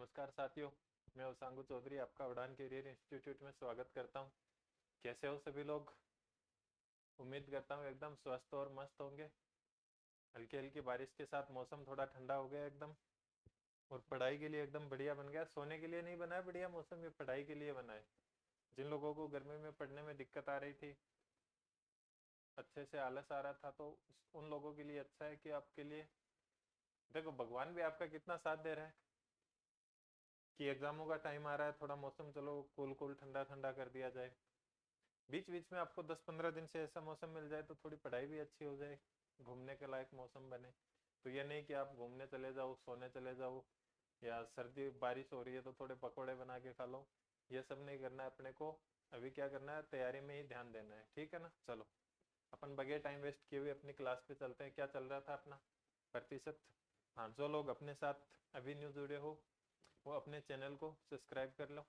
नमस्कार साथियों, मैं उसांगू चौधरी आपका उड़ान कैरियर इंस्टीट्यूट में स्वागत करता हूं। कैसे हो सभी लोग? उम्मीद करता हूं एकदम स्वस्थ और मस्त होंगे। हल्की हल्की बारिश के साथ मौसम थोड़ा ठंडा हो गया एकदम, और पढ़ाई के लिए एकदम बढ़िया बन गया। सोने के लिए नहीं बना है बढ़िया मौसम, ये पढ़ाई के लिए बना है। जिन लोगों को गर्मी में पढ़ने में दिक्कत आ रही थी, अच्छे से आलस आ रहा था, तो उन लोगों के लिए अच्छा है कि आपके लिए देखो भगवान भी आपका कितना साथ दे रहा है कि एग्जामों का टाइम आ रहा है, थोड़ा मौसम चलो कूल कूल ठंडा ठंडा कर दिया जाए। बीच बीच में आपको 10-15 दिन से ऐसा मौसम मिल जाए तो थोड़ी पढ़ाई भी अच्छी हो जाए, घूमने के लायक मौसम बने। तो ये नहीं कि आप घूमने चले जाओ, सोने चले जाओ, या सर्दी बारिश हो रही है तो थोड़े पकौड़े बना के खा लो। ये सब नहीं करना है अपने को। अभी क्या करना है, तैयारी में ही ध्यान देना है, ठीक है ना। चलो अपन बगैर टाइम वेस्ट किए हुए अपनी क्लास पे चलते हैं। क्या चल रहा था अपना प्रतिशत? हाँ, जो लोग अपने साथ अभी न्यू जुड़े हो वो अपने चैनल को सब्सक्राइब कर लो,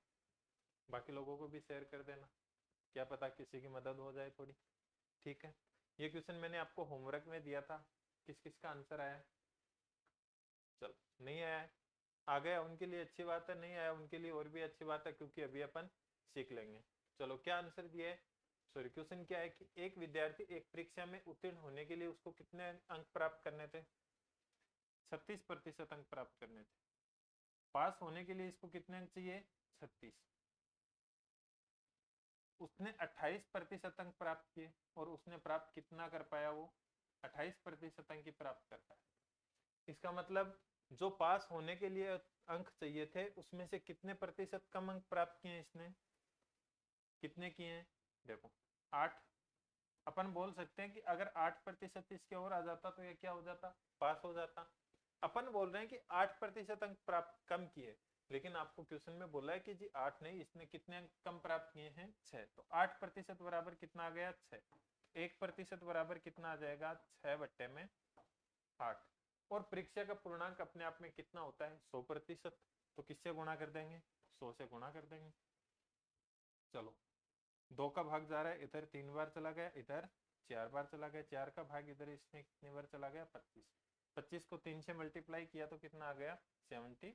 बाकी लोगों को भी शेयर कर देना, क्या पता किसी की मदद हो जाए थोड़ी। ठीक है, ये क्वेश्चन मैंने आपको होमवर्क में दिया था। किस किस का आंसर आया? चलो, नहीं आया है, आ गया उनके लिए अच्छी बात है, नहीं आया उनके लिए और भी अच्छी बात है, क्योंकि अभी अपन सीख लेंगे। चलो, क्या आंसर दिया है? सॉरी, क्वेश्चन क्या है कि एक विद्यार्थी एक परीक्षा में उत्तीर्ण होने के लिए उसको कितने अंक प्राप्त करने थे? 36% अंक प्राप्त करने थे। पास होने के लिए इसको कितने अंक चाहिए? 36। उसने 28% अंक प्राप्त किए, और उसने प्राप्त कितना कर पाया? वो 28% अंक ही प्राप्त कर पाया। इसका मतलब जो पास होने के लिए अंक चाहिए थे उसमें से कितने प्रतिशत कम अंक प्राप्त किए इसने? कितने किए हैं? देखो, 8। अपन बोल सकते हैं कि अगर 8% इसके और आ जाता तो ये क्या हो जाता? पास हो जाता। अपन बोल रहे हैं कि 8% अंक प्राप्त कम किए, लेकिन आपको क्वेश्चन में बोला है कि जी 8 नहीं, इसने कितने अंक कम प्राप्त किए हैं? 6। तो 8% बराबर कितना आ गया? 6। 1% बराबर कितना आ जाएगा? 6/8। और परीक्षा का पूर्णांक अपने आप में कितना होता है? 100%। तो किससे गुणा कर देंगे? 100 से गुणा कर देंगे। चलो, 2 का भाग जा रहा है इधर 3 बार चला गया, इधर 4 बार चला गया। 4 का भाग इधर इसमें कितनी बार चला गया? 25। 25 को 3 से मल्टीप्लाई किया तो कितना आ गया? 75।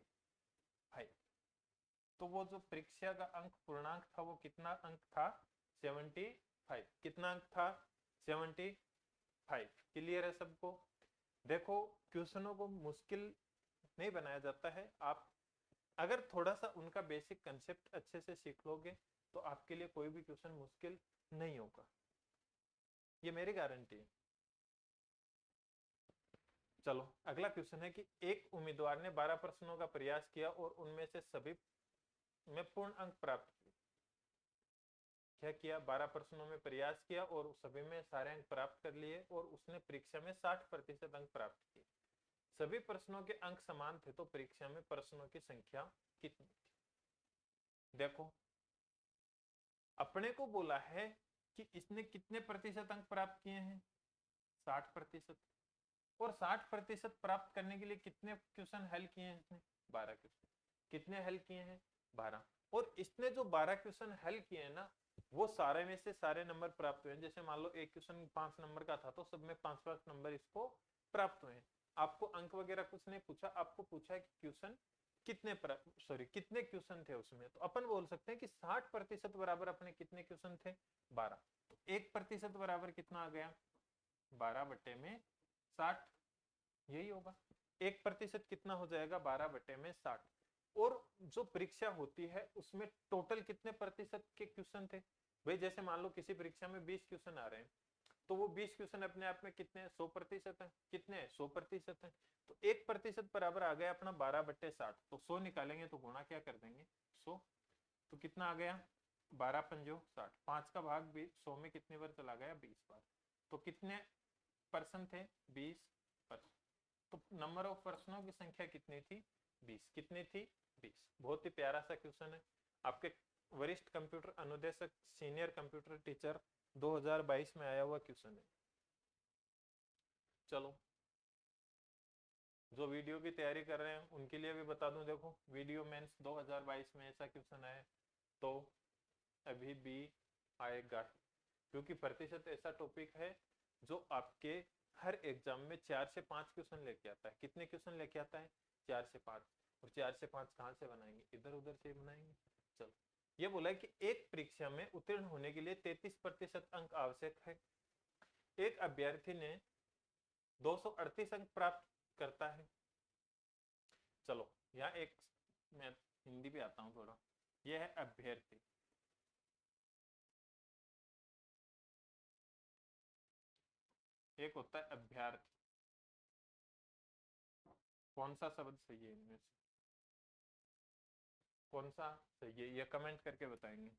तो वो जो परीक्षा का अंक पूर्णांक था वो कितना अंक था? 75। कितना अंक था? 75। क्लियर है सबको? देखो, क्वेश्चनों को मुश्किल नहीं बनाया जाता है। आप अगर थोड़ा सा उनका बेसिक कंसेप्ट अच्छे से सीख लोगे तो आपके लिए कोई भी क्वेश्चन मुश्किल नहीं होगा, ये मेरी गारंटी है। चलो, अगला क्वेश्चन है कि एक उम्मीदवार ने 12 प्रश्नों का प्रयास किया और उनमें से सभी में पूर्ण अंक प्राप्त किए। क्या किया? 12 प्रश्नों में प्रयास किया और सभी में सारे अंक प्राप्त कर लिए, और उसने परीक्षा में 60% अंक प्राप्त किए। सभी प्रश्नों के अंक समान थे, तो परीक्षा में प्रश्नों की संख्या कितनी थी? देखो, अपने को बोला है कि इसने कितने प्रतिशत अंक प्राप्त किए हैं? 60%। और 60% प्राप्त करने के लिए कितने क्वेश्चन हल किए हैं इसने? 12 क्वेश्चन। कितने हल किए हैं? 12। और इसने जो 12 क्वेश्चन हल किए हैं ना, वो सारे में से सारे नंबर प्राप्त हुए हैं। जैसे मान लो एक क्वेश्चन 5 नंबर का था, तो सब में 5-5 नंबर इसको प्राप्त हुए हैं। आपको अंक वगैरह कुछ नहीं पूछा, आपको पूछा है कि क्वेश्चन कितने क्वेश्चन थे उसमें। तो अपन बोल सकते हैं कि 60% बराबर अपने कितने क्वेश्चन थे? 12। तो 1% बराबर कितना आ गया? 12/60। यही होगा। 1% कितना हो जाएगा? 12/60। और जो परीक्षा होती है उसमें टोटल कितने प्रतिशत के क्वेश्चन थे? भाई जैसे मान लो किसी परीक्षा में 20 क्वेश्चन आ रहे हैं, तो वो 20 क्वेश्चन अपने आप में कितने? 100% है। कितने? 100% है। तो 1% बराबर आ गया अपना 12/60। तो 100 निकालेंगे तो गुणा क्या कर देंगे? 100। तो कितना आ गया? 12×5 = 60। 5 का भाग भी 100 में कितनी बार चला गया? 20 बार। तो कितने परसेंट थे? 20%। तो नंबर ऑफ प्रश्नों की संख्या कितनी थी? 20। कितनी थी? 20। बहुत ही प्यारा सा क्वेश्चन है, आपके वरिष्ठ कंप्यूटर अनुदेशक सीनियर कंप्यूटर टीचर 2022 में आया हुआ क्वेश्चन है। चलो, जो वीडियो की तैयारी कर रहे हैं उनके लिए भी बता दूं, देखो वीडियो मेंस 2022 में ऐसा क्वेश्चन आया तो अभी भी आएगा, क्योंकि प्रतिशत ऐसा टॉपिक है जो आपके हर एग्जाम में 4 से 5 क्वेश्चन लेके आता है। कितने क्वेश्चन लेके आता है? 4 से 5। और 4 से 5 कहाँ से बनाएंगे, इधर उधर से बनाएंगे। चलो, ये बोला है कि एक परीक्षा में उत्तीर्ण होने के लिए 33% अंक आवश्यक है। एक अभ्यर्थी ने 238 अंक प्राप्त करता है। चलो यहाँ एक मैं हिंदी भी आता हूँ थोड़ा। यह है अभ्यर्थी, एक होता है अभ्यर्थी। कौन सा शब्द सही है इनमें से, कौन सा सही है, ये कमेंट करके बताएंगे।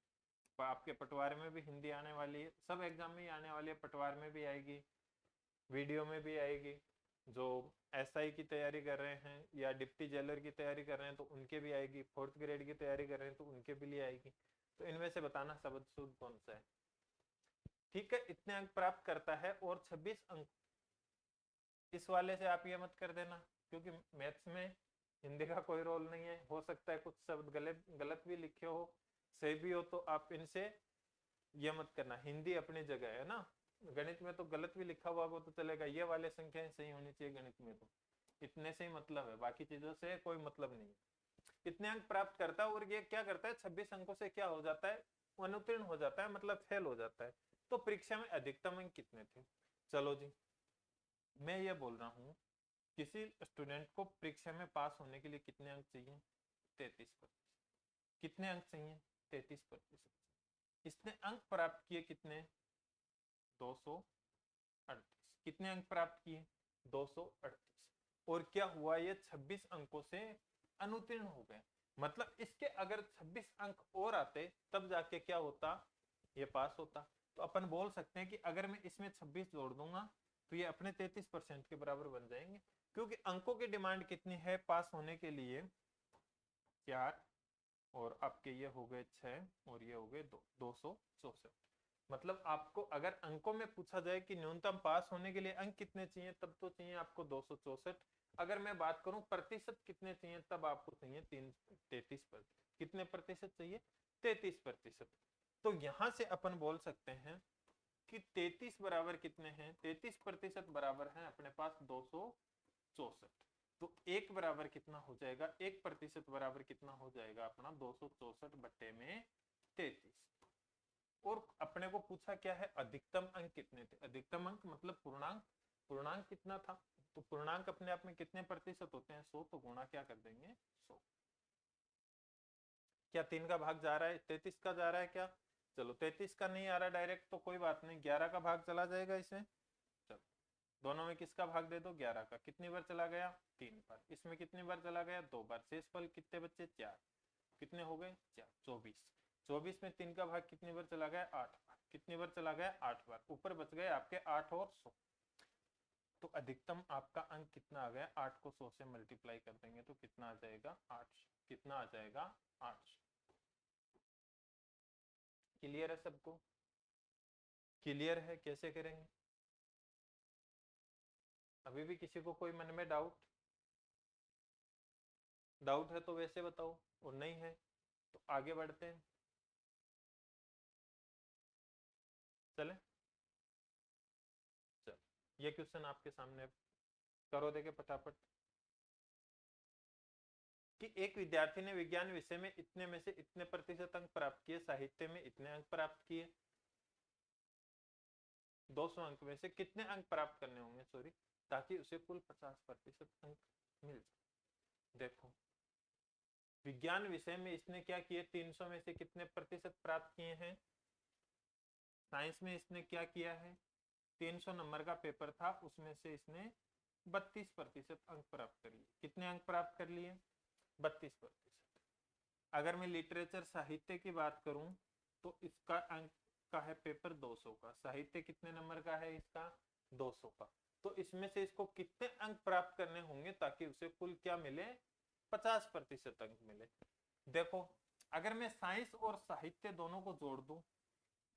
आपके पटवार में भी हिंदी आने वाली है, सब एग्जाम में ही आने वाली है, पटवार में भी आएगी, वीडियो में भी आएगी। जो एसआई की तैयारी कर रहे हैं या डिप्टी जेलर की तैयारी कर रहे हैं तो उनके भी आएगी, 4th ग्रेड की तैयारी कर रहे हैं तो उनके भी लिए आएगी। तो इनमें से बताना शब्द शुद्ध कौन सा है। ठीक है, इतने अंक प्राप्त करता है और 26 अंक। इस वाले से आप ये मत कर देना, क्योंकि मैथ्स में हिंदी का कोई रोल नहीं है। हो सकता है कुछ शब्द गलत गलत भी लिखे हो, सही भी हो, तो आप इनसे ये मत करना। हिंदी अपनी जगह है ना, गणित में तो गलत भी लिखा हुआ हो तो चलेगा, ये वाले संख्याएं सही होनी चाहिए गणित में। तो इतने से ही मतलब है, बाकी चीजों से कोई मतलब नहीं। इतने अंक प्राप्त करता है और ये क्या करता है, 26 अंकों से क्या हो जाता है, अनुत्तीर्ण हो जाता है, मतलब फेल हो जाता है। तो परीक्षा में अधिकतम अंक कितने थे। चलो जी, मैं ये बोल रहा हूँ किसी स्टूडेंट को परीक्षा में पास होने के लिए कितने अंक चाहिए, 33%। कितने अंक चाहिए, 33%। इसने अंक प्राप्त किए कितने, 238। कितने अंक प्राप्त किए, 238। और क्या हुआ, ये 26 अंकों से अनुत्तीर्ण हो गए। मतलब इसके अगर 26 अंक और आते तब जाके क्या होता, ये पास होता। तो अपन बोल सकते हैं कि अगर मैं इसमें 26 जोड़ दूंगा तो ये अपने 33% के बराबर बन जाएंगे। क्योंकि अंकों की डिमांड कितनी है पास होने के लिए, 4, और आपके ये हो गए 6 और ये हो गए 264। मतलब आपको अगर अंकों में पूछा जाए कि न्यूनतम पास होने के लिए अंक कितने चाहिए, तब तो चाहिए आपको 264। अगर मैं बात करूं प्रतिशत कितने चाहिए, तब आपको चाहिए 33%। कितने प्रतिशत चाहिए, 33%। तो यहां से अपन बोल सकते हैं कि 33 बराबर कितने हैं, 33% बराबर है अपने पास 264। तो एक बराबर कितना हो जाएगा, 1% बराबर कितना हो जाएगा अपना 264 बट्टे में 33। और अपने को पूछा क्या है, अधिकतम अंक कितने थे। अधिकतम अंक मतलब पूर्णांक, पूर्णांक कितना था। तो पूर्णांक अपने आप में कितने प्रतिशत होते हैं, 100। तो गुणा क्या कर देंगे, 100। क्या 3 का भाग जा रहा है, 33 का जा रहा है क्या, चलो 33 का नहीं आ रहा डायरेक्ट तो कोई बात नहीं, 11 का भाग चला जाएगा इसमें। चलो दोनों में किसका भाग दे दो, 11 का। कितनी बार चला गया, 3 बार। इसमें कितनी बार चला गया, 2 बार। शेषफल कितने बच्चे, 4। कितने हो गए, 4, 24। 24 में 3 का भाग कितनी बार चला गया, 8 बार। कितनी बार चला गया, 8 बार। ऊपर बच गए आपके 8 और 100। तो अधिकतम आपका अंक कितना आ गया, 8 को 100 से मल्टीप्लाई कर देंगे तो कितना आ जाएगा, 8। कितना आ जाएगा, 8। क्लियर है सबको, क्लियर है, कैसे करेंगे। अभी भी किसी को कोई मन में डाउट, डाउट है तो वैसे बताओ, और नहीं है तो आगे बढ़ते हैं। चले, चल ये क्वेश्चन आपके सामने करो, देखे फटाफट। कि एक विद्यार्थी ने विज्ञान विषय में इतने में से इतने प्रतिशत अंक प्राप्त किए, साहित्य में इतने अंक प्राप्त किए। 200 अंक में से कितने अंक प्राप्त करने होंगे, सॉरी, ताकि उसे कुल 50% अंक मिल जाए। देखो विज्ञान विषय में इसने क्या किए, 300 में से कितने प्रतिशत प्राप्त किए हैं। साइंस में इसने क्या किया है, 300 नंबर का पेपर था, उसमें से इसने 32% अंक प्राप्त कर लिए। कितने अंक प्राप्त कर लिए, 32%। अगर मैं लिटरेचर साहित्य की बात करूं तो इसका अंक का है पेपर 200 का। साहित्य कितने नंबर का है इसका, 200 का। तो इसमें से इसको कितने अंक प्राप्त करने होंगे ताकि उसे कुल क्या मिले, 50% अंक मिले। देखो अगर मैं साइंस और साहित्य दोनों को जोड़ दूं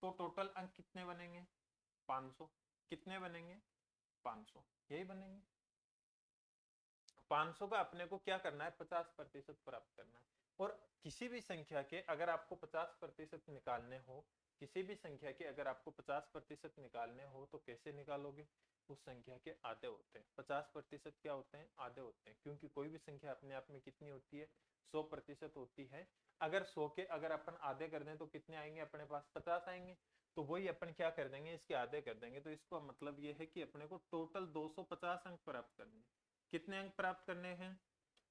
तो टोटल अंक कितने बनेंगे, 500। कितने बनेंगे, 500, यही बनेंगे। 500 का अपने को क्या करना है, 50% प्राप्त करना है। और किसी भी संख्या के अगर आपको 50% निकालने हो, किसी भी संख्या के अगर आपको 50% निकालने हो तो कैसे निकालोगे, उस संख्या के आधे होते हैं। 50% क्या होते हैं? आधे होते हैं, क्योंकि कोई भी संख्या अपने आप में कितनी होती है? 100% होती है। अगर 100 के अगर अपन आधे कर दें तो कितने आएंगे अपने पास? 50 आएंगे। तो वही अपन क्या कर देंगे? इसके आधे कर देंगे। तो इसको मतलब ये है कि अपने को टोटल 250 अंक प्राप्त करने हैं। कितने अंक प्राप्त करने हैं?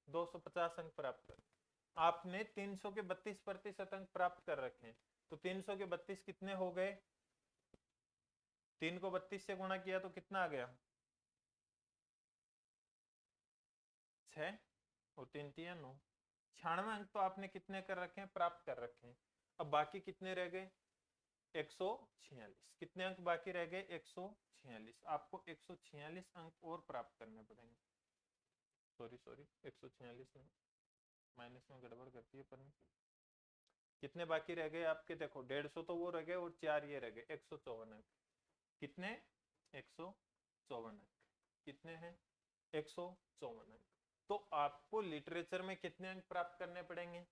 250 अंक प्राप्त करने। आपने 300 के 32% अंक प्राप्त कर रखे हैं, तो 300 के 32 कितने हो गए? 3 को 32 से गुणा किया तो कितना आ गया? 6 और 3 तिया 9। 96 अंक तो आपने कितने कर रखे हैं? प्राप्त कर रखे हैं। अब बाकी कितने रह गए? 146। कितने अंक बाकी रह गए? 146। आपको 146 अंक और प्राप्त करने पड़ेंगे। सॉरी 146 में माइनस में गड़बड़ करती है पर कितने बाकी रह गए आपके? देखो 150 तो वो रह गए और 4 ये रह गए। 154 अंक। कितने? 154 अंक। कितने हैं? 154 अंक। तो आपको लिटरेचर में कितने अंक प्राप्त करने पड़ेंगे?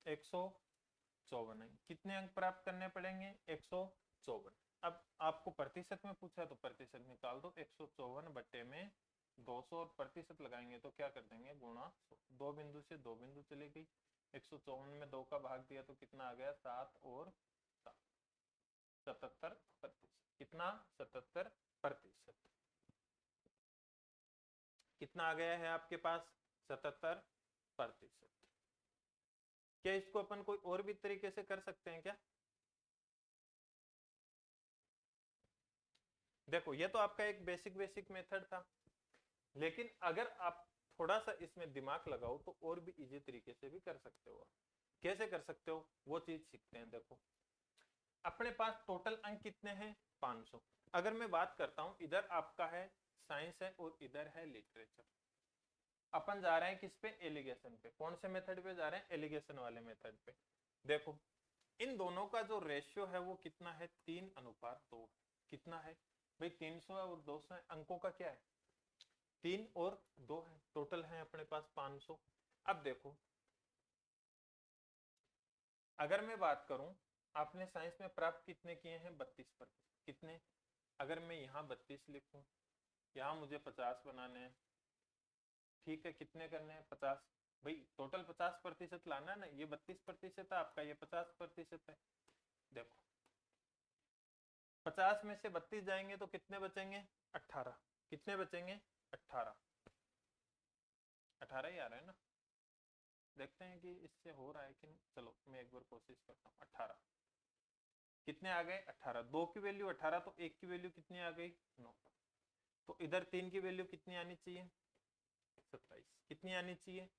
154 अंक। कितने अंक प्राप्त करने पड़ेंगे? 154। अब आपको प्रतिशत में पूछा तो प्रतिशत निकाल दो। 154 बट्टे में 200 और प्रतिशत लगाएंगे तो क्या कर देंगे? गुणा 100। 2 बिंदु से 2 बिंदु चले गई। 154 में 2 का भाग दिया तो कितना आ गया? 7 और 7, 77%। कितना? 77%। कितना आ गया है आपके पास? 77%। क्या इसको अपन कोई और भी तरीके से कर सकते हैं क्या? देखो ये तो आपका एक बेसिक मेथड था, लेकिन अगर आप थोड़ा सा इसमें दिमाग लगाओ तो और भी इजी तरीके से भी कर सकते हो। कैसे कर सकते हो वो चीज सीखते हैं। देखो अपने पास टोटल अंक कितने हैं? 500। अगर मैं बात करता हूं, इधर आपका है साइंस है और इधर है लिटरेचर। अपन जा रहे हैं किस पे? एलिगेशन पे। कौन से मेथड पे जा रहे हैं? एलिगेशन वाले मेथड पे। देखो इन दोनों का जो रेशियो है वो कितना है? 3:2। कितना है भाई? 300 है और 200 है। अंकों का क्या है? 3 और 2 है। टोटल है अपने पास 500। अब देखो अगर मैं बात करूं, आपने साइंस में प्राप्त कितने किए हैं? 32%। कितने? अगर मैं यहाँ 32 लिखूं, यहाँ मुझे 50 बनाने हैं। ठीक है, कितने करने हैं? 50। भाई टोटल 50% लाना है ना। ये 32% है आपका, ये 50% है। देखो 50 में से 32 जाएंगे तो कितने बचेंगे? 18। कितने बचेंगे? 18। 18 ही आ रहा है ना? देखते हैं कि इससे हो रहा है कि नहीं। चलो मैं एक बार कोशिश करता हूँ। 18 कितने आ गए? 18। 2 की वैल्यू 18 तो 1 की वैल्यू कितनी आ गई? 9। तो इधर 3 की वैल्यू कितनी आनी चाहिए? 27। कितनी आनी चाहिए?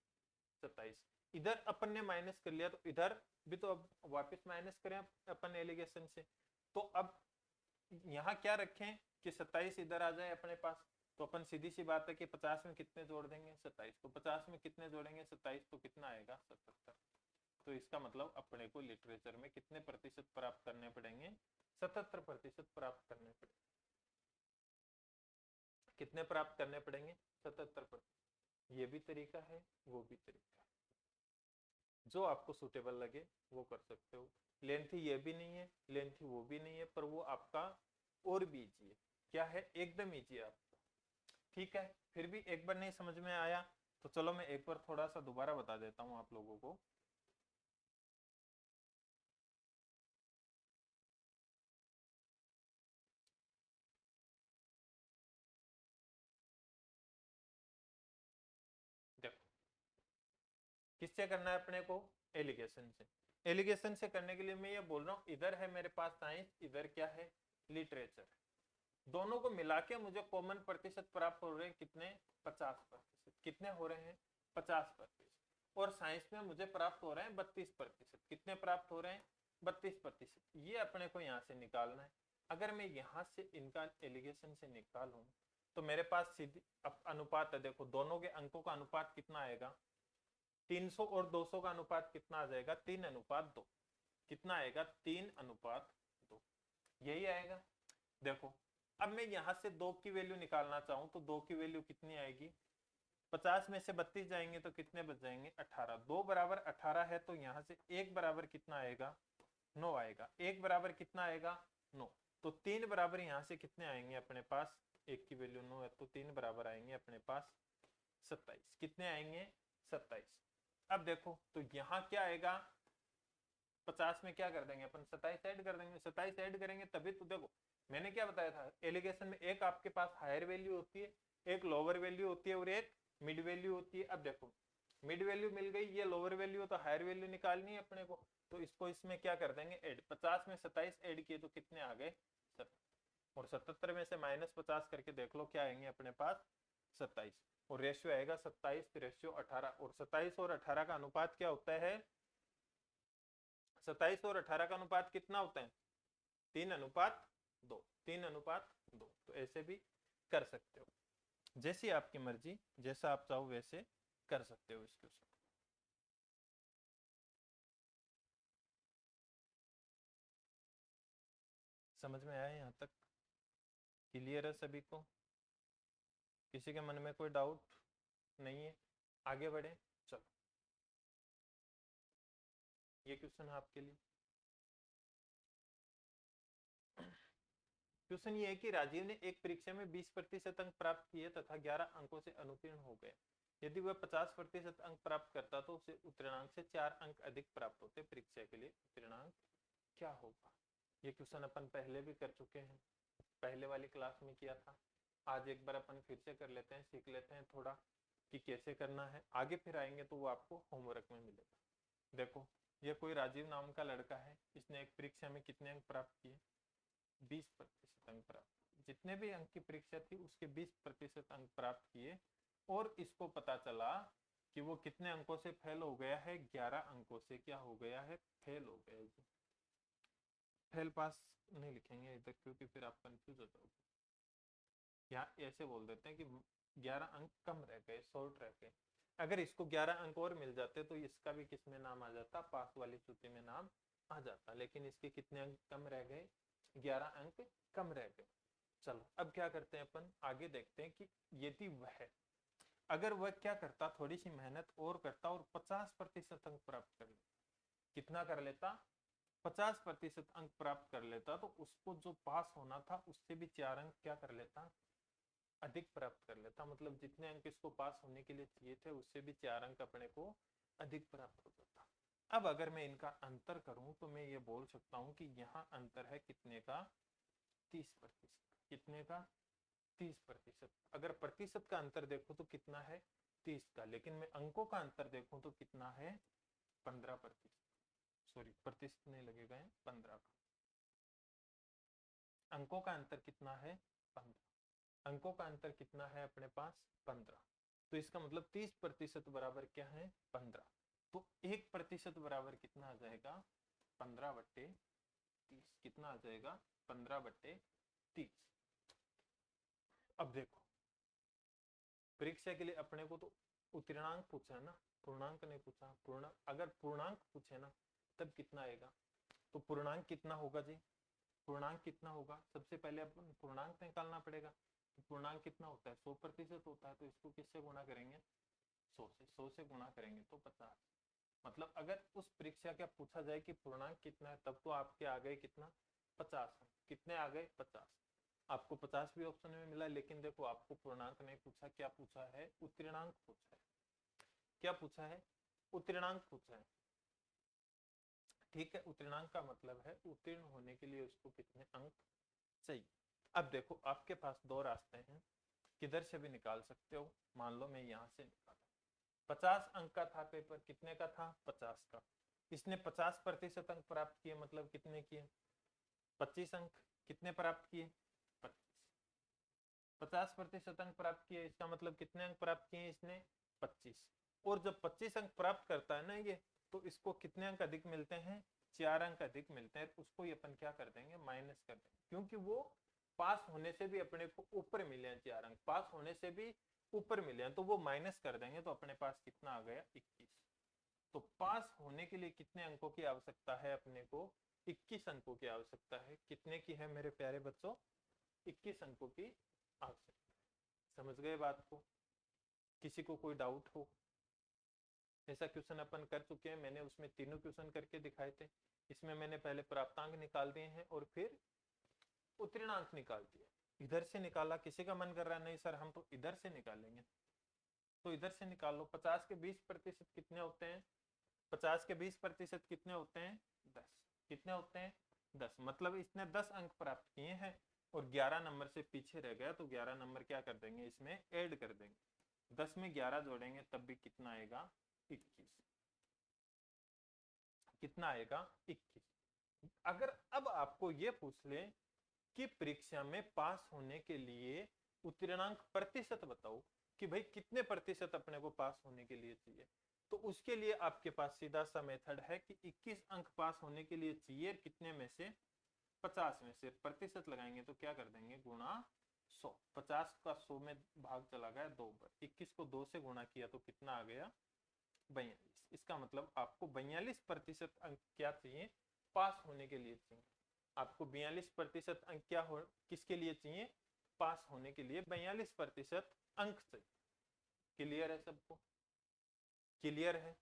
27। इधर अपन ने माइनस कर लिया तो इधर भी तो अब वापस माइनस करें अपन एलिगेशन से। तो अब यहाँ क्या रखें कि 27 इधर आ जाए अपने पास। तो अपन सीधी सी बात है कि 50 में कितने जोड़ देंगे? 27। तो 50 में कितने जोड़ेंगे? 27। तो कितना आएगा? 77। तो इसका मतलब अपने को लिटरेचर में कितने प्रतिशत प्राप्त करने पड़ेंगे? 77% प्राप्त करने पड़ेंगे। कितने प्राप्त करने पड़ेंगे? 77%। ये भी तरीका है, वो भी तरीका है। जो आपको सुटेबल लगे वो कर सकते हो। लेंथी ये भी नहीं है, लेंथी वो भी नहीं है, पर वो आपका और भी इजी है। क्या है? एकदम इजी है आपका। ठीक है, फिर भी एक बार नहीं समझ में आया तो चलो मैं एक बार थोड़ा सा दोबारा बता देता हूँ आप लोगों को। देखो किससे करना है अपने को? एलिगेशन से। एलिगेशन से करने के लिए मैं ये बोल रहा हूँ, इधर है मेरे पास साइंस, इधर क्या है? लिटरेचर। दोनों को मिला के मुझे कॉमन प्रतिशत प्राप्त हो रहे हैं कितने? 50%। कितने हो रहे हैं? 50%। और साइंस में मुझे प्राप्त हो रहे हैं 32%। कितने प्राप्त हो रहे हैं? 32%। ये अपने को यहाँ से निकालना है। अगर मैं यहाँ से इनका एलिगेशन से निकालूं तो मेरे पास सीधी अनुपात है। देखो दोनों के अंकों का अनुपात कितना आएगा? 300 और 200 का अनुपात कितना आ जाएगा? 3:2। कितना आएगा? 3:2। यही आएगा। देखो अब मैं यहाँ से 2 की वैल्यू निकालना चाहूँ तो 2 की वैल्यू कितनी आएगी? 50 में से 32 जाएंगे तो कितने बच जाएंगे? 18। 2 बराबर 18 है तो यहाँ से 1 बराबर कितना आएगा? 9 आएगा। 1 बराबर कितना आएगा? 9। तो 3 बराबर यहाँ से कितने आएंगे अपने पास? 1 की वैल्यू 9 है तो 3 बराबर आएंगे अपने पास 27। कितने आएंगे? 27। अब देखो तो यहाँ क्या आएगा, 50 में क्या कर देंगे अपन, 27 ऐड कर देंगे। 27 ऐड करेंगे तभी तो देखो मैंने क्या बताया था एलिगेशन में, एक आपके पास हायर वैल्यू होती है, एक लोअर वैल्यू होती है और एक मिड वैल्यू होती है। अब देखो मिड वैल्यू मिल गई, ये लोअर वैल्यू, तो हायर वैल्यू निकालनी है अपने को, तो इसको इसमें क्या कर देंगे ऐड। 50 में 27 ऐड किए तो कितने आ गए? 77। और 77 में से -50 करके देख लो क्या आएंगे अपने पास 27, और रेशियो आएगा 27 रेशियो 18। और 27 और 18 का अनुपात क्या होता है? 27 और 18 का अनुपात कितना होता है? 3:2। 3:2। तो ऐसे भी कर सकते हो, जैसी आपकी मर्जी, जैसा आप चाहो वैसे कर सकते हो इस क्वेश्चन। समझ में आया यहाँ तक? क्लियर है सभी को? किसी के मन में कोई डाउट नहीं है? आगे बढ़े, चलो ये क्वेश्चन है आपके लिए। क्वेश्चन ये है कि राजीव ने एक परीक्षा में 20% अंक प्राप्त किए तथा 11 अंकों से अनुत्तीर्ण हो गए। यदि वह 50% अंक प्राप्त करता तो उसे उत्तीर्णांक से 4 अंक अधिक प्राप्त होते। परीक्षा के लिए उत्तीर्णांक क्या होगा? ये क्वेश्चन अपन पहले भी कर चुके हैं, पहले वाली क्लास में किया था। आज एक बार अपन फिर से कर लेते हैं, सीख लेते हैं थोड़ा कि कैसे करना है। आगे फिर आएंगे तो वो आपको होमवर्क में मिलेगा। देखो ये कोई राजीव नाम का लड़का है, इसने एक परीक्षा में कितने अंक प्राप्त किए? 20% अंक प्राप्त। जितने भी अंक की परीक्षा थी उसके 20% अंक प्राप्त किए, और इसको पता चला कि वो कितने अंकों से फेल हो गया है? 11 अंकों से क्या हो गया है? फेल हो गया है। फेल पास नहीं लिखेंगे इधर क्योंकि फिर आप कंफ्यूज हो जाओगे। यहाँ ऐसे बोल देते हैं कि 11 अंक कम रह गए, शॉर्ट रह गए। अगर इसको 11 अंक और मिल जाते तो इसका भी किसमें नाम आ जाता? पास वाली सूची में नाम आ जाता। लेकिन इसके कितने अंक कम रह गए? 11 अंक कम रह गए। चलो अब क्या करते हैं अपन, आगे देखते हैं कि यदि वह, अगर वह क्या करता, थोड़ी सी मेहनत और करता और 50% अंक प्राप्त कर लेता। कितना कर लेता? 50% अंक प्राप्त कर लेता, तो उसको जो पास होना था उससे भी 4 अंक क्या कर लेता? अधिक प्राप्त कर लेता। मतलब जितने अंक इसको पास होने के लिए चाहिए थे उससे भी 4 अंक अपने को अधिक प्राप्त हो जाता। अब अगर मैं इनका अंतर करूं तो मैं ये बोल सकता हूं कि यहाँ अंतर है कितने का? 30%। कितने का? 30%। अगर प्रतिशत का अंतर देखो तो कितना है? 30 का। लेकिन मैं अंकों का अंतर देखूं तो कितना है? 15%। सॉरी प्रतिशत नहीं लगेगा, 15 का। अंकों का अंतर कितना है? 15। अंकों का अंतर कितना है अपने पास? 15। तो इसका मतलब 30% बराबर क्या है? 15। तो 1% बराबर कितना आ जाएगा? 15/30। कितना आ जाएगा? 15/30। अब देखो परीक्षा के लिए अपने को तो उत्तीर्णांक पूछा है ना, पूर्णांक नहीं पूछा। अगर पूर्णांक पूछे ना तब कितना आएगा? तो पूर्णांक कितना होगा जी? पूर्णांक कितना होगा? सबसे पहले अपन पूर्णांक निकालना पड़ेगा। तो पूर्णांक कितना होता है? 100% होता है। तो इसको किससे गुणा करेंगे? 100 से। 100 से गुणा करेंगे तो 50। मतलब अगर उस परीक्षा का पूछा जाए कि पूर्णांक कितना है तब तो आपके आ गए कितना? 50 अंक। कितने आ गए? 50। आपको 50 भी ऑप्शन में मिला, लेकिन देखो आपको पूर्णांक नहीं पूछा, क्या पूछा है? उत्तीर्णांक पूछा है। क्या पूछा है? उत्तीर्णांक पूछा है। ठीक है, उत्तीर्णांक का मतलब है उत्तीर्ण होने के लिए उसको कितने अंक चाहिए। अब देखो आपके पास दो रास्ते हैं, किधर से भी निकाल सकते हो। मान लो मैं यहाँ से निकाला, 50 अंक का था पेपर। कितने का था? 50 का। इसने 50% अंक प्राप्त किए, मतलब कितने किए? 25 अंक। कितने प्राप्त किए? 25। 50% अंक प्राप्त किए, इसका मतलब कितने अंक प्राप्त किए इसने? 25। और जब 25 अंक प्राप्त करता है ना ये, तो इसको कितने अंक अधिक मिलते हैं? 4 अंक अधिक मिलते हैं। उसको ये अपन क्या कर देंगे? माइनस कर देंगे, क्योंकि वो पास होने से भी अपने को ऊपर मिले हैं 4 अंक, पास होने से भी ऊपर मिले हैं, तो वो माइनस कर देंगे। तो अपने पास कितना आ गया? 21। तो पास होने के लिए कितने अंकों की आवश्यकता है अपने को? 21 अंकों की आवश्यकता है। कितने की है मेरे प्यारे बच्चों? 21 अंकों की आवश्यकता है। समझ गए बात को? किसी को कोई डाउट हो? ऐसा क्वेश्चन अपन कर चुके हैं, मैंने उसमें तीनों क्वेश्चन करके दिखाए थे। इसमें मैंने पहले प्राप्तांक निकाल दिए हैं और फिर उत्तीर्णांक निकाल दिए। इधर से निकाला, किसी का मन कर रहा है नहीं सर हम तो इधर से निकालेंगे, तो इधर से निकाल लो। 50 के 20% कितने होते हैं? 50 के 20% कितने होते हैं? 10। कितने होते हैं? 10। मतलब इसने 10 अंक प्राप्त किए हैं और 11 नंबर से पीछे रह गया, तो 11 नंबर क्या कर देंगे, इसमें ऐड कर देंगे। 10 में 11 जोड़ेंगे तब भी कितना आएगा? 21। कितना आएगा? 21। अगर अब आपको ये पूछ ले कि परीक्षा में पास होने के लिए उत्तीर्णांक प्रतिशत बताओ, कि भाई कितने प्रतिशत अपने को पास होने के लिए चाहिए, तो उसके लिए आपके पास सीधा सा मेथड है कि 21 अंक पास होने के लिए चाहिए, कितने में से? 50 में से प्रतिशत लगाएंगे तो क्या कर देंगे? गुणा 100। 50 का 100 में भाग चला गया 2 पर, 21 को 2 से गुणा किया तो कितना आ गया? 42। इसका मतलब आपको 42% अंक क्या चाहिए? पास होने के लिए चाहिए। आपको 42% अंक क्या हो, किसके लिए चाहिए? पास होने के लिए 42% अंक चाहिए। क्लियर है सबको? क्लियर है?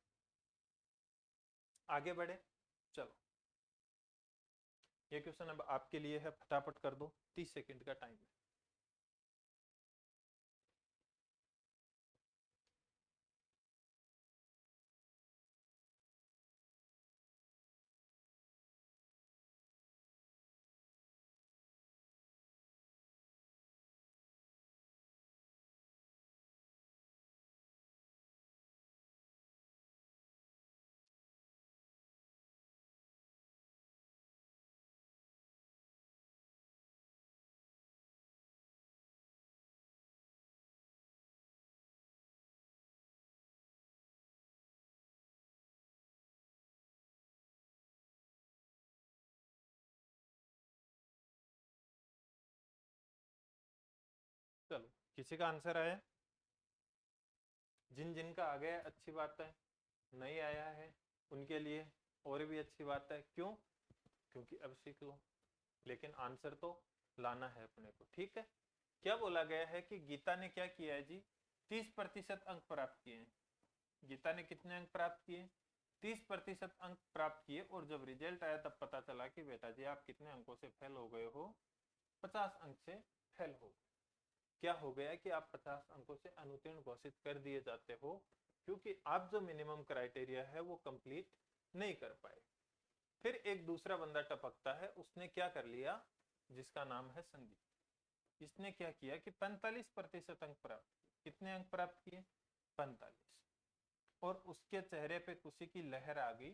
आगे बढ़े, चलो ये क्वेश्चन अब आपके लिए है, फटाफट कर दो, 30 सेकंड का टाइम है। चलो किसी का आंसर आया? जिन जिन का आ गया अच्छी बात है, नहीं आया है उनके लिए और भी अच्छी बात है। क्यों? क्योंकि अब सीख लो, लेकिन आंसर तो लाना है अपने को। ठीक है, क्या बोला गया है कि गीता ने क्या किया है जी? 30% अंक प्राप्त किए हैं। गीता ने कितने अंक प्राप्त किए? 30% अंक प्राप्त किए। और जब रिजल्ट आया तब पता चला कि बेटा जी आप कितने अंकों से फेल हो गए हो? 50 अंक से फेल हो। क्या हो गया कि आप 50 अंकों से अनुत्तीर्ण घोषित कर दिए जाते हो, क्योंकि आप जो मिनिमम क्राइटेरिया है वो कंप्लीट नहीं कर पाए। फिर एक दूसरा बंदा टपकता है, उसने क्या कर लिया, जिसका नाम है संदीप। इसने क्या किया कि 45% अंक प्राप्त किए। कितने अंक प्राप्त किए? 45। और उसके चेहरे पे खुशी की लहर आ गई,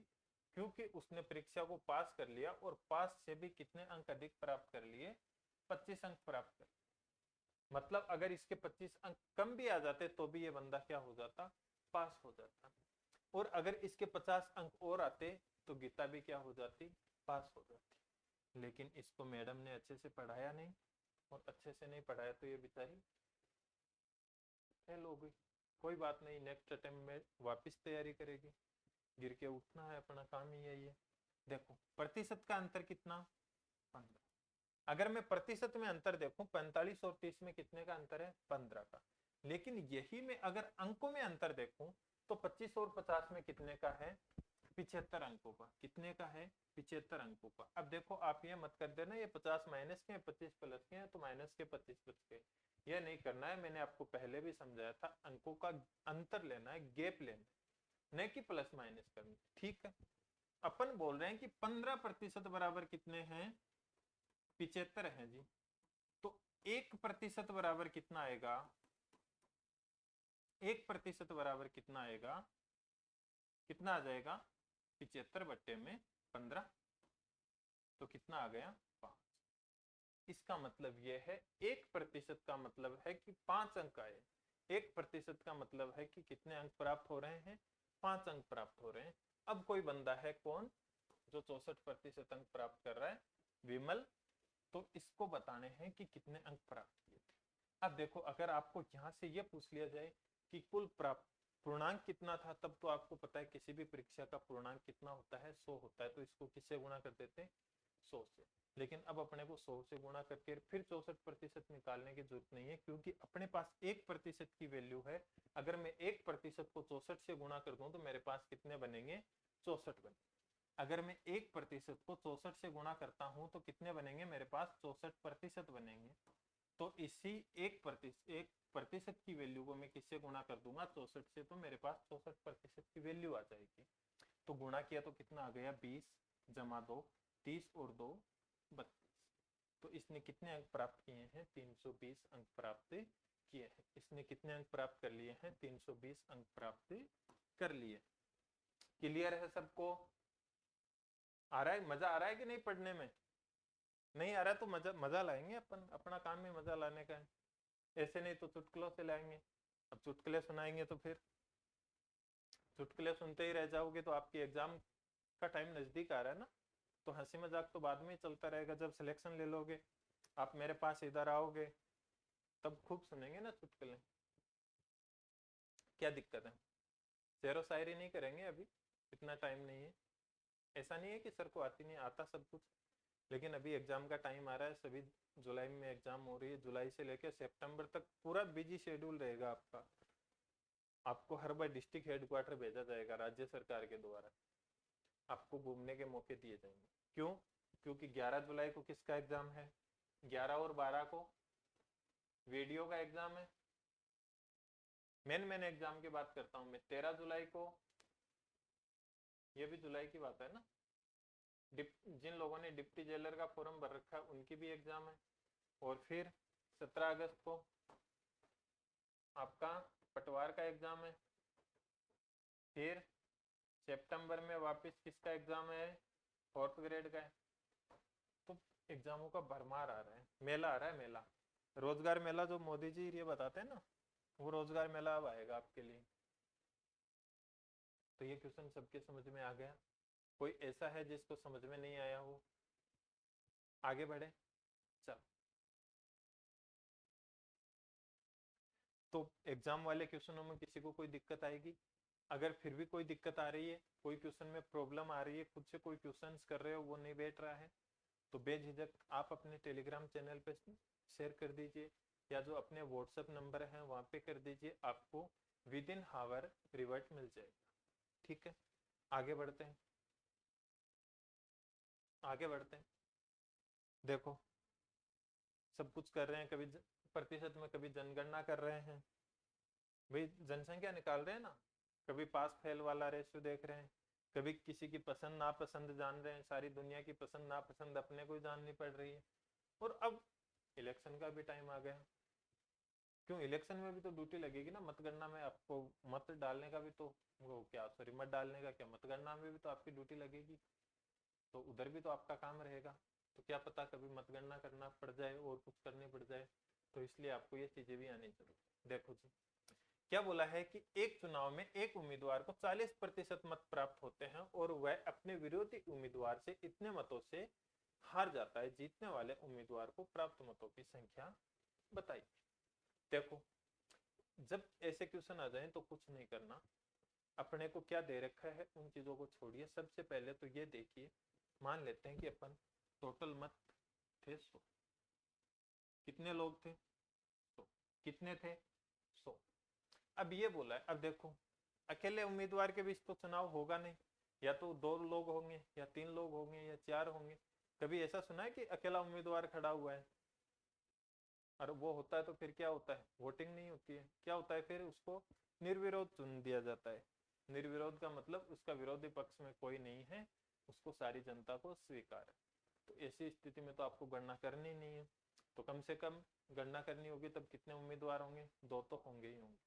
क्योंकि उसने परीक्षा को पास कर लिया। और पास से भी कितने अंक अधिक प्राप्त कर लिए? 25 अंक प्राप्त कर। मतलब अगर इसके 25 अंक कम भी आ जाते तो भी ये बंदा क्या हो जाता? पास हो जाता। और अगर इसके 50 अंक और आते तो गीता भी क्या हो जाती? पास हो जाती। लेकिन इसको मैडम ने अच्छे से पढ़ाया नहीं, और अच्छे से नहीं पढ़ाया तो ये बेचारी फेल हो गई। कोई बात नहीं, नेक्स्ट अटेम्प्ट में वापस तैयारी करेगी। गिर के उठना है, अपना काम ही यही है। देखो प्रतिशत का अंतर कितना? 15। अगर मैं प्रतिशत में अंतर देखूं, 45 और 30 में कितने का अंतर है? 15 का। लेकिन यही में अगर अंकों में अंतर देखूं तो 25 और 50 में कितने का है? 75 अंकों का। कितने का है? 75 अंकों का। अब देखो आप ये मत कर देना ये 50 माइनस के 25 प्लस के हैं तो माइनस के 25 बच गए। ये नहीं करना है, मैंने आपको पहले भी समझाया था, अंकों का अंतर लेना है, गैप लेना है, नहीं कि प्लस माइनस करना। ठीक है, अपन बोल रहे हैं कि 15% बराबर कितने हैं? 75 है जी। तो 1% बराबर कितना आएगा? 1% बराबर कितना आएगा? कितना आ जाएगा? 75 बट्टे में 15, तो कितना आ गया? 5। इसका मतलब यह है 1% का मतलब है कि 5 अंक आए। 1% का मतलब है कि कितने अंक प्राप्त हो रहे हैं? 5 अंक प्राप्त हो रहे हैं। अब कोई बंदा है कौन जो 64% अंक प्राप्त कर रहा है? विमल। तो इसको बताने हैं कि कितने अंक प्राप्त किए थे। अब देखो अगर आपको यहां से यह पूछ लिया जाए कि कुल प्राप्त पूर्णांक कितना था, तब तो आपको पता है किसी भी परीक्षा का पूर्णांक कितना होता है? 100 होता है। तो इसको किससे गुणा कर देते हैं? 100 से। लेकिन अब अपने को 100 से गुणा करके फिर 64% निकालने की जरूरत नहीं है, क्योंकि अपने पास 1% की वैल्यू है। अगर मैं 1% को 64 से गुणा कर दूं तो मेरे पास कितने बनेंगे? 64 बने। अगर मैं 1% को 64 से गुणा करता हूं तो कितने बनेंगे? मेरे पास 64% बनेंगे। तो इसी एक प्रतिशत की वैल्यू को मैं किससे गुणा कर दूंगा 64 से, तो मेरे पास 64% की वैल्यू आ जाएगी। तो गुणा किया तो कितना आ गया 20 जमा 2 30 और 2 32। तो इसने कितने अंक प्राप्त किए हैं 320 अंक प्राप्त किए हैं। इसने कितने अंक प्राप्त कर लिए हैं 320 अंक प्राप्त कर लिए। क्लियर है सबको? आ रहा है, मजा आ रहा है कि नहीं पढ़ने में? नहीं आ रहा तो मजा लाएंगे अपन, अपना काम ही मजा लाने का है, ऐसे नहीं तो चुटकुलों से लाएंगे। अब चुटकुले सुनाएंगे तो फिर चुटकुले सुनते ही रह जाओगे तो आपकी एग्जाम का टाइम नजदीक आ रहा है ना, तो हंसी मजाक तो बाद में ही चलता रहेगा। जब सिलेक्शन ले लोगे आप मेरे पास इधर आओगे तब खूब सुनेंगे ना चुटकुले। क्या दिक्कत है? शेरो शायरी नहीं करेंगे अभी, इतना टाइम नहीं है। ऐसा नहीं है कि सर को आती नहीं, आता सब कुछ, लेकिन अभी एग्जाम का टाइम आ रहा है। सभी जुलाई में एग्जाम हो रही है, जुलाई से लेकर सितंबर तक पूरा बिजी शेड्यूल रहेगा आपका। आपको हर बार डिस्ट्रिक्ट हेडक्वार्टर भेजा जाएगा राज्य सरकार के द्वारा, आपको घूमने के मौके दिए जाएंगे। क्यों? क्योंकि 11 जुलाई को किसका एग्जाम है? 11 और 12 को वीडियो का एग्जाम है। मेन एग्जाम की बात करता हूं मैं। 13 जुलाई को, ये भी जुलाई की बात है ना, जिन लोगों ने डिप्टी जेलर का फॉर्म भर रखा है उनकी भी एग्जाम है। और फिर 17 अगस्त को आपका पटवार का एग्जाम है। फिर सितंबर में वापस किसका एग्जाम है? 4th ग्रेड का है। तो एग्जामों का भरमार आ रहा है, मेला आ रहा है, मेला। रोजगार मेला जो मोदी जी ये बताते हैं ना, वो रोजगार मेला अब आएगा आपके लिए। तो ये क्वेश्चन सबके समझ में आ गया? कोई ऐसा है जिसको समझ में नहीं आया हो? आगे बढ़े, चल। तो एग्जाम वाले क्वेश्चनों में किसी को कोई दिक्कत आएगी? अगर फिर भी कोई दिक्कत आ रही है, कोई क्वेश्चन में प्रॉब्लम आ रही है, खुद से कोई क्वेश्चंस कर रहे हो वो नहीं बैठ रहा है, तो बेझिझक आप अपने टेलीग्राम चैनल पे शेयर कर दीजिए, या जो अपने व्हाट्सएप नंबर है वहां पे कर दीजिए। आपको विद इन हावर रिवर्ट मिल जाएगा। ठीक है, आगे बढ़ते हैं, आगे बढ़ते हैं। देखो, सब कुछ कर रहे हैं, कभी प्रतिशत में, कभी जनगणना कर रहे हैं, भाई जनसंख्या निकाल रहे हैं ना, कभी पास फेल वाला रेशियो देख रहे हैं, कभी किसी की पसंद नापसंद जान रहे हैं। सारी दुनिया की पसंद नापसंद अपने को जाननी पड़ रही है। और अब इलेक्शन का भी टाइम आ गया। क्यों? इलेक्शन में भी तो ड्यूटी लगेगी ना, मतगणना में आपको मत डालने का भी तो, वो क्या, सॉरी, मत डालने का क्या, मतगणना में भी तो आपकी ड्यूटी लगेगी, तो उधर भी तो आपका काम रहेगा। तो क्या पता कभी मतगणना करना पड़ जाए और कुछ करनी पड़ जाए, तो इसलिए आपको ये चीजें भी आनी जरूरी। देखो जी, क्या बोला है कि एक चुनाव में एक उम्मीदवार को 40% मत प्राप्त होते हैं और वह अपने विरोधी उम्मीदवार से इतने मतों से हार जाता है। जीतने वाले उम्मीदवार को प्राप्त मतों की संख्या बताइए। देखो, जब ऐसे क्वेश्चन आ जाए तो कुछ नहीं करना, अपने को क्या दे रखा है उन चीजों को छोड़िए। सबसे पहले तो ये देखिए, मान लेते हैं कि अपन टोटल मत थे 100, कितने लोग थे 100, कितने थे 100। अब ये बोला है, अब देखो, अकेले उम्मीदवार के बीच तो चुनाव होगा नहीं, या तो 2 लोग होंगे, या 3 लोग होंगे, या 4 होंगे। कभी ऐसा सुना है कि अकेला उम्मीदवार खड़ा हुआ है? और वो होता है तो फिर क्या होता है? वोटिंग नहीं होती है। क्या होता है फिर? उसको निर्विरोध चुन दिया जाता है। निर्विरोध का मतलब उसका विरोधी पक्ष में कोई नहीं है, उसको सारी जनता को स्वीकार है। तो ऐसी स्थिति में तो आपको गणना करनी नहीं है, तो कम से कम गणना करनी होगी, तब कितने उम्मीदवार होंगे? 2 तो होंगे ही होंगे।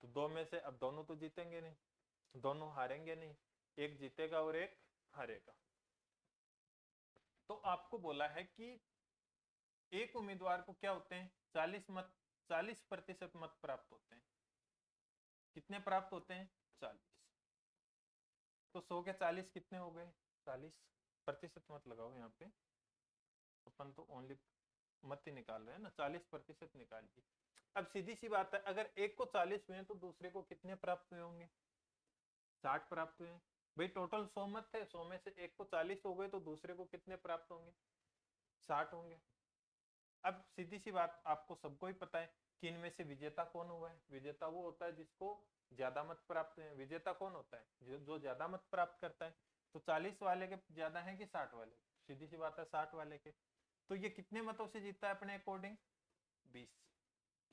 तो 2 में से अब दोनों तो जीतेंगे नहीं, दोनों हारेंगे नहीं, एक जीतेगा और एक हारेगा। तो आपको बोला है कि एक उम्मीदवार को क्या होते हैं 40% मत प्राप्त होते हैं। कितने प्राप्त होते हैं? 40। तो 100 के 40 कितने हो गए? 40। प्रतिशत मत लगाओ यहाँ पे, अपन तो ओनली मत ही निकाल रहे हैं ना, 40% निकालिए। अब सीधी सी बात है, अगर एक को 40 हुए तो दूसरे को कितने प्राप्त हुए होंगे? 60 प्राप्त हुए। भाई टोटल 100 मत थे, 100 में से एक को 40 हो गए तो दूसरे को कितने प्राप्त होंगे? 60 होंगे। अब सीधी सी बात, आपको सबको ही पता है कि इनमें से विजेता कौन हुआ है? विजेता वो होता है जिसको ज्यादा मत प्राप्त है। विजेता कौन होता है? जो ज्यादा मत प्राप्त करता है। तो 40 वाले के ज्यादा है कि 60 वाले? सीधी सी बात है 60 वाले के। तो ये कितने मतों से जीतता है अपने अकॉर्डिंग? 20।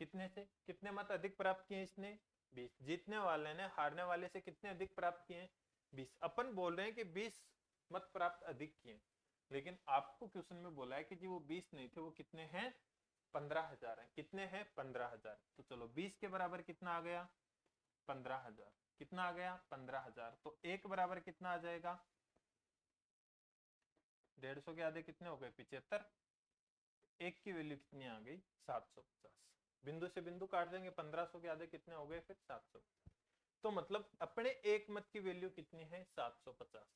कितने से कितने मत अधिक प्राप्त किए इसने? 20। जीतने वाले ने हारने वाले से कितने अधिक प्राप्त किए? 20। अपन बोल रहे हैं कि 20 मत प्राप्त अधिक किए, लेकिन आपको क्वेश्चन में बोला है कि जी वो 20 नहीं थे, वो कितने हैं? 15,000 है। कितने हैं? 15,000। तो चलो 20 के बराबर कितना आ गया? 15,000। कितना आ गया? 15,000। तो एक बराबर कितना आ जाएगा? 150 के आधे कितने हो गए? 75। एक की वैल्यू कितनी आ गई? 750। बिंदु से बिंदु काट देंगे, 1500 के आधे कितने हो गए? फिर 700। तो मतलब अपने एक मत की वैल्यू कितनी है? 750।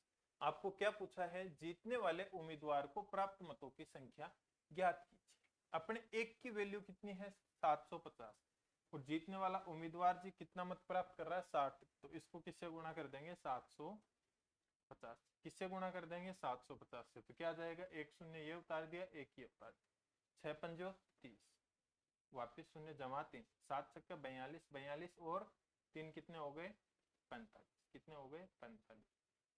आपको क्या पूछा है? जीतने वाले उम्मीदवार को प्राप्त मतों की संख्या ज्ञात कीजिए। अपने एक की वैल्यू कितनी है? 750। और जीतने वाला उम्मीदवार जी कितना मत प्राप्त कर रहा है? 60। तो इसको किससे गुणा कर देंगे? 750। किससे गुणा कर देंगे? 750 से। तो क्या आ जाएगा? एक शून्य ये उतार दिया, एक ही उतार दिया। 6 पंजो 30, वापिस शून्य जमा 3, 7 छक्का 42, 42 और 3 कितने हो गए? 45। कितने हो गए? 45।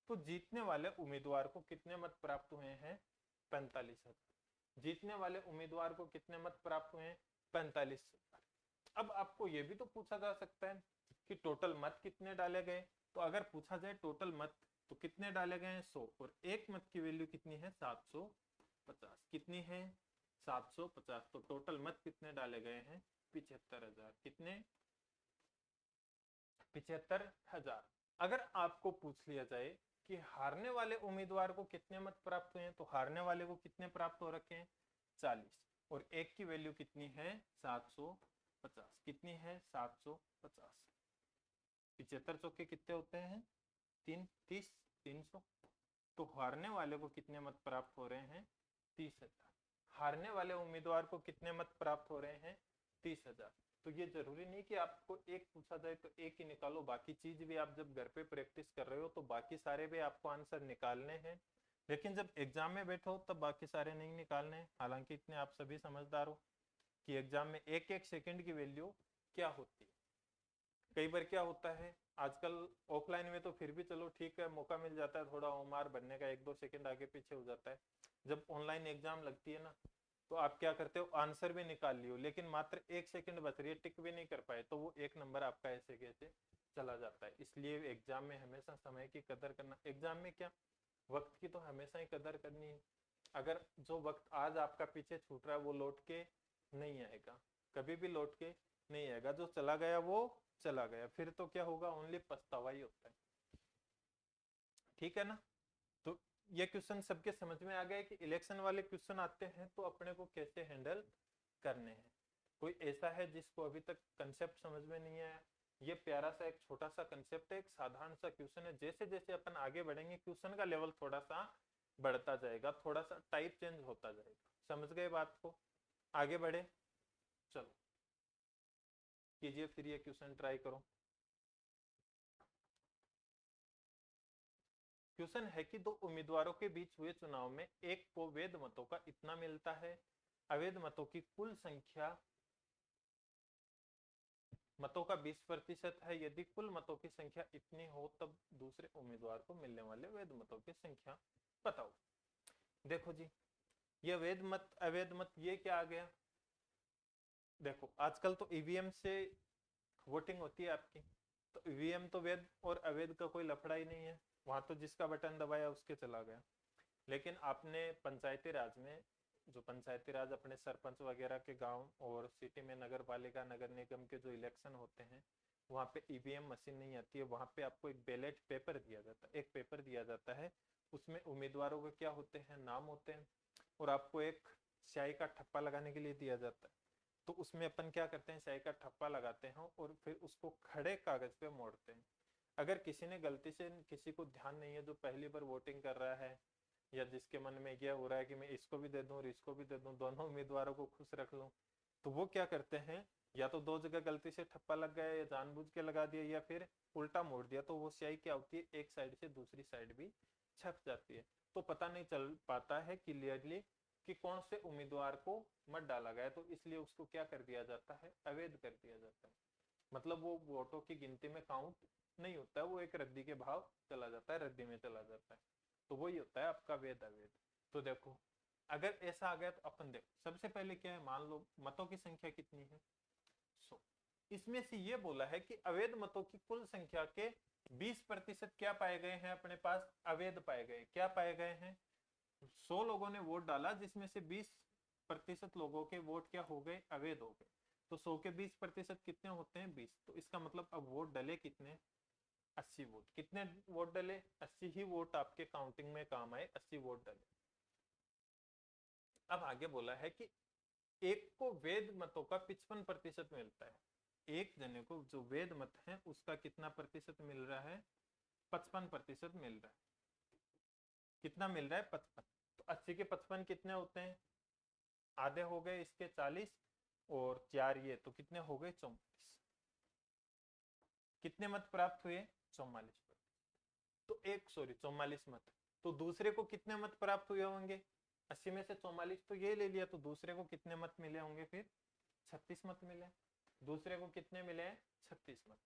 तो जीतने वाले उम्मीदवार को कितने मत प्राप्त हुए हैं? 45,000। जीतने वाले उम्मीदवार को कितने मत प्राप्त हुए हैं? 45,000। अब आपको यह भी तो पूछा जा सकता है कि टोटल मत कितने डाले गए। तो अगर पूछा जाए टोटल मत तो कितने डाले गए हैं? 100। और एक मत की वैल्यू कितनी है? 750। कितनी है? 750। तो टोटल मत कितने डाले गए हैं? 75,000। कितने? 75,000। अगर आपको पूछ लिया जाए कि हारने वाले उम्मीदवार को कितने मत प्राप्त हुए हैं, तो हारने वाले को कितने प्राप्त हो रखे हैं? 40। और एक की वैल्यू कितनी है? 750। कितनी है? 750। 75 चौके कितने होते हैं? 30। 300। तो हारने वाले को कितने मत प्राप्त हो रहे हैं? 30,000। हारने वाले उम्मीदवार को कितने मत प्राप्त हो रहे हैं? 30,000। तो ये जरूरी नहीं कि आपको एक पूछा जाए तो एक ही निकालो, बाकी चीज भी आप जब घर पे प्रैक्टिस कर रहे हो तो बाकी सारे भी आपको आंसर निकालने हैं। लेकिन जब एग्जाम में बैठो तब बाकी सारे नहीं निकालने हैं। हालांकि इतने आप सभी समझदार हो कि एग्जाम में एक एक सेकंड की वैल्यू क्या होती है। कई बार क्या होता है, आजकल ऑफलाइन में तो फिर भी चलो ठीक है, मौका मिल जाता है थोड़ा ओमार बनने का, 1-2 सेकंड आगे पीछे हो जाता है। जब ऑनलाइन एग्जाम लगती है ना, तो आप क्या करते हो? आंसर भी निकाल लियो, लेकिन मात्र 1 सेकंड बच रही है, टिक भी नहीं कर पाए, तो वो 1 नंबर आपका ऐसे कैसे चला जाता है। इसलिए एग्जाम में हमेशा समय की कदर करना, एग्जाम में क्या वक्त की तो हमेशा ही कदर करनी है। अगर जो वक्त आज आपका पीछे छूट रहा है वो लौट के नहीं आएगा, कभी भी लौट के नहीं आएगा। जो चला गया वो चला गया, फिर तो क्या होगा? ओनली पछतावा ही होता है। ठीक है ना? तो ये क्वेश्चन सबके समझ में आ गया कि इलेक्शन वाले क्वेश्चन आते हैं तो अपने को कैसे हैंडल करने हैं। कोई ऐसा है जिसको अभी तक कंसेप्ट समझ में नहीं आया? ये प्यारा सा एक छोटा सा कंसेप्ट है, एक साधारण सा क्वेश्चन है। जैसे जैसे अपन आगे बढ़ेंगे क्वेश्चन का लेवल थोड़ा सा बढ़ता जाएगा, थोड़ा सा टाइप चेंज होता जाएगा। समझ गए बात को? आगे बढ़े, चलो कीजिए फिर ये क्वेश्चन ट्राई करो। क्वेश्चन है कि दो उम्मीदवारों के बीच हुए चुनाव में एक को वैध मतों का इतना मिलता है, अवैध मतों की कुल संख्या मतों का 20% है। यदि कुल मतों की संख्या इतनी हो तब दूसरे उम्मीदवार को मिलने वाले वैध मतों की संख्या बताओ। देखो जी, ये वैध मत अवैध मत ये क्या आ गया? देखो आजकल तो ईवीएम से वोटिंग होती है आपकी, तो ईवीएम तो वैध और अवैध का कोई लफड़ा ही नहीं है, वहां तो जिसका बटन दबाया उसके चला गया। लेकिन आपने पंचायती राज में, जो पंचायती राज अपने सरपंच वगैरह के गांव और सिटी में नगर पालिका नगर निगम के जो इलेक्शन होते हैं, वहां पे ईवीएम मशीन नहीं आती है, वहां पे आपको एक बैलेट पेपर दिया जाता है, एक पेपर दिया जाता है, उसमें उम्मीदवारों के क्या होते हैं? नाम होते हैं, और आपको एक स्याही का ठप्पा लगाने के लिए दिया जाता है। तो उसमें अपन क्या करते हैं? स्याही का ठप्पा लगाते हैं और फिर उसको खड़े कागज पे मोड़ते हैं। अगर किसी ने गलती से, किसी को ध्यान नहीं है, जो पहली बार वोटिंग कर रहा है या जिसके मन में यह हो रहा है कि मैं इसको भी दे दूं और इसको भी दे दूं, दोनों उम्मीदवारों को खुश रख लूं, तो वो क्या करते हैं? या तो 2 जगह गलती से ठप्पा लग गया या जानबूझ के लगा दिया या फिर उल्टा मोड़ दिया, तो वो स्याही क्या होती है? एक साइड से दूसरी साइड भी छप जाती है। तो पता नहीं चल पाता है क्लियरली कि कौन से उम्मीदवार को मत डाला गया, तो इसलिए उसको क्या कर दिया जाता है? अवैध कर दिया जाता है। मतलब वो वोटों की गिनती में काउंट नहीं होता है, वो एक रद्दी के भाव चला जाता है, रद्दी में चला जाता है। तो वही होता है आपका वैध अवैध। तो देखो अगर ऐसा आ गया तो अपन देखो सबसे पहले क्या है, मान लो मतों की संख्या कितनी है 100। इसमें से ये बोला है कि अवैध मतों की कुल संख्या के 20% क्या पाए गए हैं अपने पास, अवैध पाए गए। क्या पाए गए हैं, 100 लोगों ने वोट डाला जिसमें से 20% लोगों के वोट क्या हो गए, अवैध हो गए। तो 100 के 20% कितने होते हैं 20। तो इसका मतलब अब वोट डले कितने, 80 वोट। कितने वोट डले, 80 ही वोट आपके काउंटिंग में काम आए, 80 वोट डले। अब आगे बोला है कि एक को वैध मतों का 55% मिलता है। एक जने को जो वैध मत है उसका कितना प्रतिशत मिल रहा है, 55% मिल रहा है। कितना मिल रहा है, 55। तो 80 के 55 कितने होते हैं, आधे हो गए इसके 40 और 4 ये, तो कितने हो गए 44। कितने मत प्राप्त हुए, 44। तो 44 मत। तो दूसरे को कितने मत प्राप्त हुए होंगे, 80 में से 44 तो ये ले लिया, तो दूसरे को कितने मत मिले होंगे, फिर 36 मत मिले। दूसरे को कितने मिले, 36 मत।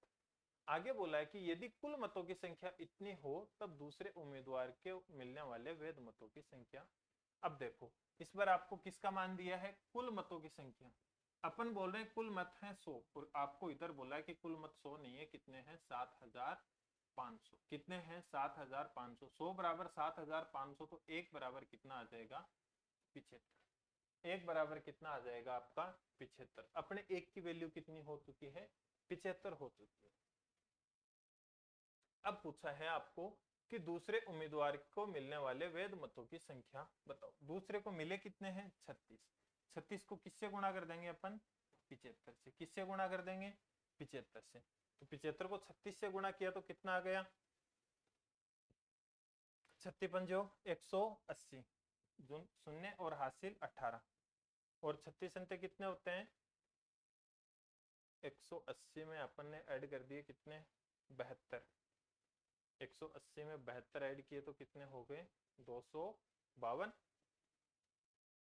आगे बोला है कि यदि कुल मतों की संख्या इतनी हो तब दूसरे उम्मीदवार के मिलने वाले वैध मतों की संख्या। अब देखो इस बार आपको किसका मान दिया है, कुल मतों की संख्या। अपन बोल रहे हैं कुल मत है 100 और आपको इधर बोला है कि कुल मत 100 नहीं है, कितने हैं 7500। कितने हैं 7500। 100 बराबर 7500, तो एक बराबर कितना आ जाएगा 75। एक बराबर कितना आ जाएगा आपका 75। अपने एक की वैल्यू कितनी हो चुकी है, 75 हो चुकी है। अब पूछा है आपको कि दूसरे उम्मीदवार को मिलने वाले वैध मतों की संख्या बताओ। दूसरे को मिले कितने हैं 36। 36 को किससे गुणा कर देंगे अपन, 75 से। किससे गुणा कर देंगे, 75 से। तो 75 को 36 से गुणा किया तो कितना आ गया, 36 पंजो 180, शून्य और हासिल 18। और 36 अंते कितने होते हैं, 180 में अपन ने ऐड कर दिए कितने, 72। 180 में 72 ऐड किए तो कितने हो गए, 252।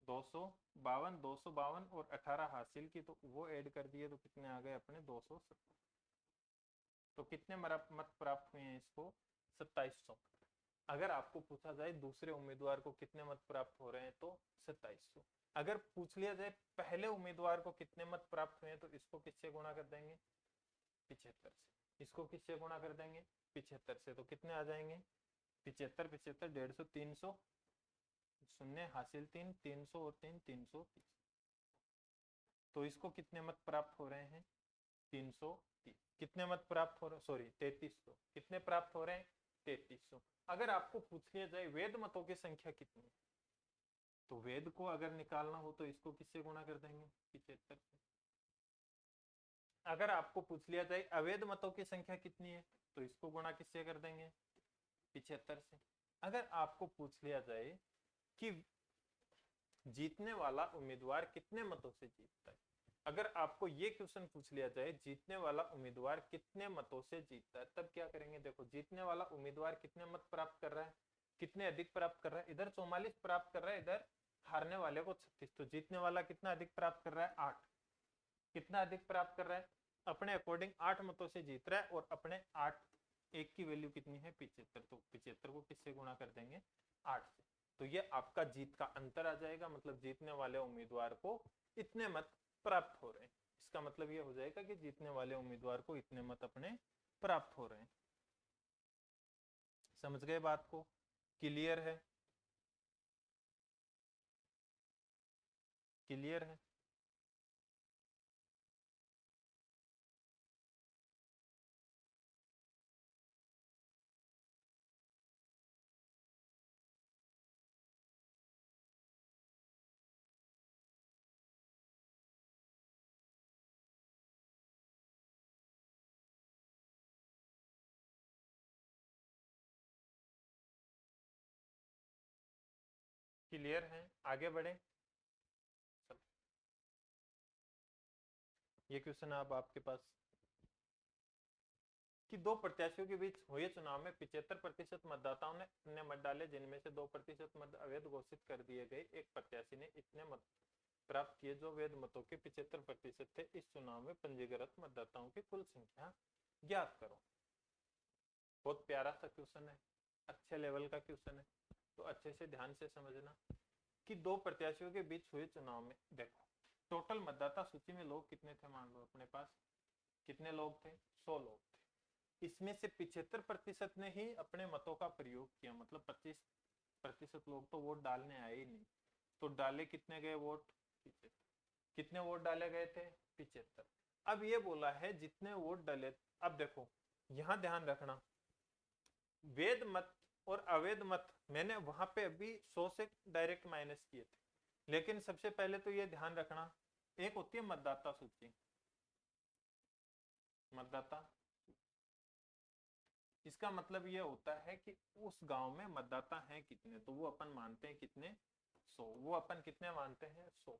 252 और 18 हासिल की तो वो ऐड कर दिए तो कितने आ गए अपने 270। तो कितने मत प्राप्त हुए हैं इसको, 2700। अगर आपको पूछा जाए दूसरे उम्मीदवार को कितने मत प्राप्त हो रहे हैं तो 2700। अगर पूछ लिया जाए पहले उम्मीदवार को कितने मत प्राप्त हुए हैं तो इसको किससे गुणा कर देंगे, 75 से। इसको किससे गुणा कर देंगे, 75 से। तो कितने आ जाएंगे, 75 75 150 300, शून्य हासिल 3, 300 और 3 330। तो इसको कितने मत प्राप्त हो रहे हैं, 330। कितने मत प्राप्त हो रहे, सॉरी 3300। कितने प्राप्त हो रहे हैं, 3300। अगर आपको पूछ लिया जाए वैध मतों की संख्या कितनी है, तो वेद को अगर निकालना हो तो इसको किससे गुणा कर देंगे, 75 से। अगर आपको पूछ लिया जाए अवैध मतों की संख्या कितनी है तो इसको गुणा किससे कर देंगे, 75 से। अगर आपको पूछ लिया जाए कि जीतने वाला उम्मीदवार कितने मतों से जीतता है, अगर आपको ये क्वेश्चन पूछ लिया जाए जीतने वाला उम्मीदवार कितने मतों से जीतता है, तब क्या करेंगे। देखो जीतने वाला उम्मीदवार कितने मत प्राप्त कर रहा है, कितने अधिक प्राप्त कर रहा है, इधर 44 प्राप्त कर रहा है, इधर हारने वाले को 36। तो जीतने वाला कितना अधिक प्राप्त कर रहा है, 8। कितना अधिक प्राप्त कर रहा है, अपने अकॉर्डिंग 8 मतों से जीत रहा है। और अपने 8 एक की वैल्यू कितनी है 75। तो 75 को किससे गुणा कर देंगे, 8 से। तो ये आपका जीत का अंतर आ जाएगा, मतलब जीतने वाले उम्मीदवार को इतने मत प्राप्त हो रहे हैं। इसका मतलब ये हो जाएगा कि जीतने वाले उम्मीदवार को इतने मत अपने प्राप्त हो रहे हैं। समझ गए बात को, क्लियर है, क्लियर है। क्लियर है, आगे बढ़े। ये क्वेश्चन अब आपके पास कि दो प्रत्याशियों के बीच हुए चुनाव में 75% मतदाताओं ने अपने मत डाले, जिनमें से 2% मत अवैध घोषित कर दिए गए। एक प्रत्याशी ने इतने मत प्राप्त किए जो वैध मतों के 75% थे। इस चुनाव में पंजीकृत मतदाताओं की कुल संख्या ज्ञात करो। बहुत प्यारा सा क्वेश्चन है, अच्छे लेवल का क्वेश्चन है, तो अच्छे से ध्यान से समझना। कि दो प्रत्याशियों के बीच हुए चुनाव में, देखो टोटल मतदाता सूची में लोग कितने थे, मान लो अपने पास कितने लोग थे, 100 लोग थे। इसमें से 75% ने ही अपने मतों का प्रयोग किया, मतलब 25% लोग तो वोट डालने आए ही नहीं। तो डाले कितने गए वोट, 75। कितने वोट डाले गए थे, 75। अब ये बोला है जितने वोट डाले, अब देखो यहां ध्यान रखना, वैध मत और अवैध मत मैंने वहां पे अभी 100 से डायरेक्ट माइनस किए थे, लेकिन सबसे पहले तो ये ध्यान रखना, एक होती है मतदाता सूची, मतदाता, इसका मतलब ये होता है कि उस गांव में मतदाता हैं कितने, तो वो अपन मानते हैं कितने, 100, वो अपन कितने मानते हैं, 100।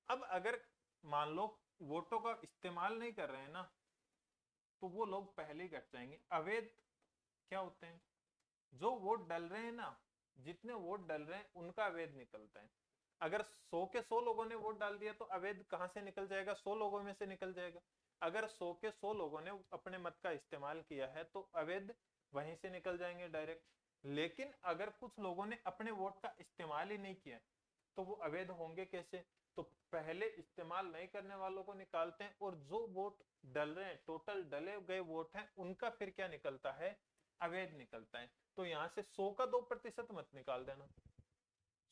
अब अगर मान लो वोटों का इस्तेमाल नहीं कर रहे हैं ना, तो वो लोग पहले ही कट जाएंगे। अवैध क्या होते हैं, जो वोट डाल रहे हैं ना, जितने वोट डाल रहे हैं उनका अवैध निकलता है। अगर 100 के 100 लोगों ने वोट डाल दिया तो अवैध कहां से निकल जाएगा, 100 लोगों में से निकल जाएगा। अगर 100 के 100 लोगों ने अपने मत का इस्तेमाल किया है तो अवैध वहीं से निकल जाएंगे डायरेक्ट। लेकिन अगर कुछ लोगों ने अपने वोट का इस्तेमाल ही नहीं किया तो वो अवैध होंगे कैसे, तो पहले इस्तेमाल नहीं करने वालों को निकालते हैं, और जो वोट डल रहे हैं, टोटल डले गए वोट हैं, उनका फिर क्या निकलता है, अवैध निकलता है। तो यहाँ से 100 का 2% मत निकाल देना,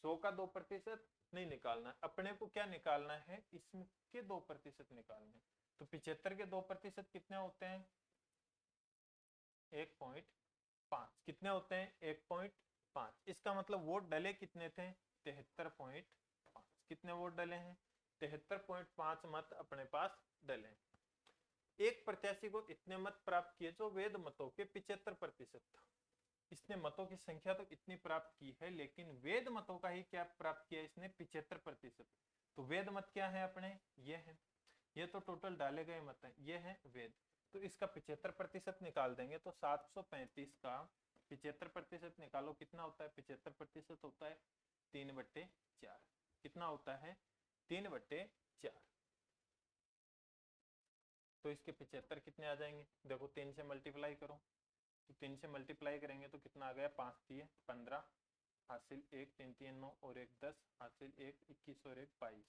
100 का 2% नहीं निकालना, अपने को क्या निकालना है, इसके 2% निकालने। तो 75 के 2% कितने होते हैं, 1.5। कितने होते हैं, 1.5। इसका मतलब वोट डले कितने थे, 73.5। कितने वोट डले हैं, 73.5 मत अपने पास डले। एक प्रत्याशी को इतने मत प्राप्त किए जो वैध मतों के 75% था। इसने मतों की संख्या तो इतनी प्राप्त की है, लेकिन वैध मतों का ही क्या प्राप्त किया इसने, 75%। तो वैध मत क्या है अपने, ये है, ये तो टोटल डाले गए मत है, ये है वैध। तो इसका 75% निकाल देंगे तो 735 का 75% निकालो, कितना होता है, 75% होता है 3/4। कितना होता है, 3/4। तो इसके 75 कितने आ जाएंगे, देखो 3 से मल्टीप्लाई करो, तो 3 से मल्टीप्लाई करेंगे तो कितना आ गया, 5 3 15, हासिल 1 3 3 9 और 1 10, हासिल 1 21 और 1 22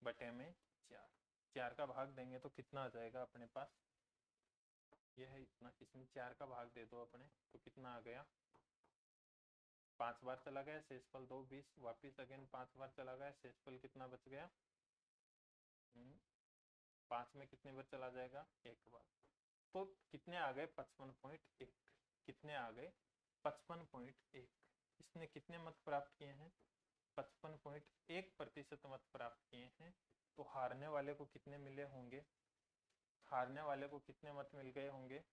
बटे में 4। 4 का भाग देंगे तो कितना आ जाएगा अपने पास, यह है इतना, इसमें 4 का भाग दे दो अपने, तो कितना आ गया, 5 बार चला गया, शेषफल 2 20, वापिस अगेन 5 बार चला गया, शेषफल कितना बच गया, 5 में कितने बार चला जाएगा, 1 बार। तो कितने आ गए, 55.1। कितने आ गए, 55.1। इसने कितने मत प्राप्त किए हैं, 55.1% मत प्राप्त किए हैं। तो हारने वाले को कितने मिले होंगे, हारने वाले को कितने मत मिल गए होंगे,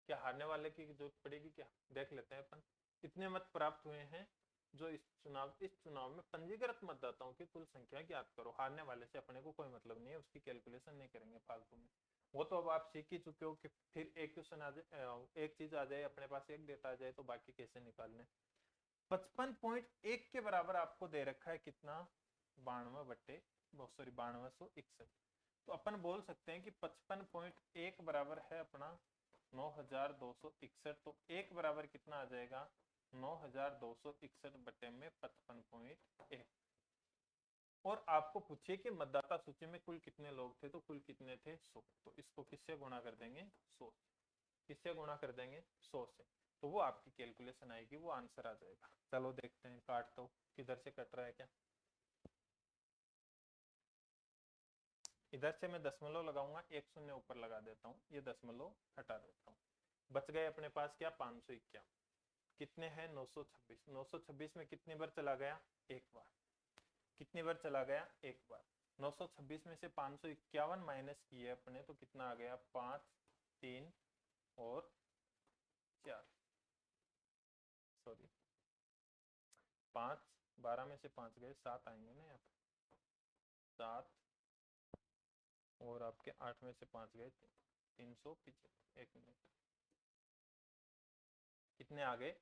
क्या हारने वाले की जरूरत पड़ेगी क्या, देख लेते हैं अपन। कितने मत प्राप्त हुए हैं, जो इस चुनाव में पंजीकृत मतदाताओं की कुल संख्या ज्ञात करो। हारने वाले से अपने को कोई मतलब नहीं है, उसकी कैलकुलेशन नहीं करेंगे फालतू में, वो तो अब आप सीख ही चुके हो कि फिर एक क्वेश्चन आ जाए, एक चीज आ जाए अपने पास, एक डेटा आ जाए तो बाकी कैसे निकालने। 55.1 के बराबर आपको दे रखा है कितना, 92/6261। तो अपन बोल सकते हैं कि 55.1 बराबर है अपना 9261। तो एक बराबर कितना आ जाएगा, 9261 बटे में 55.1। और आपको पूछिए कि मतदाता सूची में कुल कितने लोग थे, तो कुल कितने थे, 100। तो इसको किससे गुणा कर देंगे, 100। किससे गुणा कर देंगे, 100 से। तो वो आपकी कैलकुलेशन आएगी, वो आंसर आ जाएगा। चलो देखते हैं, काट दो, किधर से कट रहा है क्या। इधर से मैं दशमलव लगाऊंगा, एक शून्य ऊपर लगा देता हूँ, ये दशमलव हटा देता हूँ। बच गए अपने पास क्या, 551। कितने हैं, 926। 926 में कितनी बार चला गया, एक बार। कितनी बार चला गया, एक बार। 926 में से 551 माइनस किए अपने, तो कितना आ गया, 5 3 और 4, सॉरी 5, 12 में से 5 गए, 7 आएंगे ना यहाँ पे, 7 और आपके 8 में से 5 गए, 375। एक मिनट, कितने आ गए,